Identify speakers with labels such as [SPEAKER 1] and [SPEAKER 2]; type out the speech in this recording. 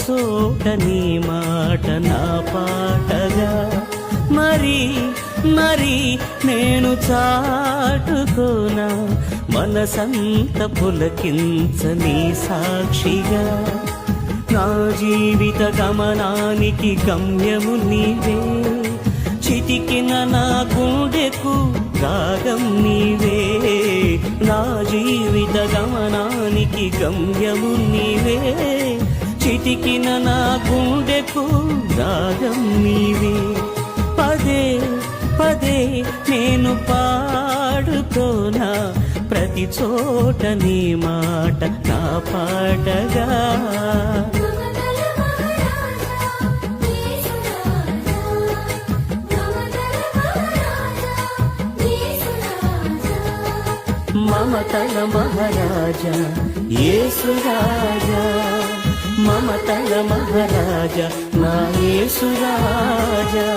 [SPEAKER 1] చోట నీ మాట నా పాటగా మరి మరి నేను చాటుకోనా మనసంత పులకించని సాక్షిగా నా జీవిత గమనానికి గమ్యము నీవే చితికిన నా గుండెకు రాగం నీవే నా జీవిత గమనానికి గమ్యము నీవే చితికిన నా గుండెకు రాగం నీవే పదే పదే నేను పాడుకోనా ప్రతి చోట నీ మాట నా పాటగా మమతల మహారాజా యేసు రాజా మమతల మహారాజా నా యేసు రాజా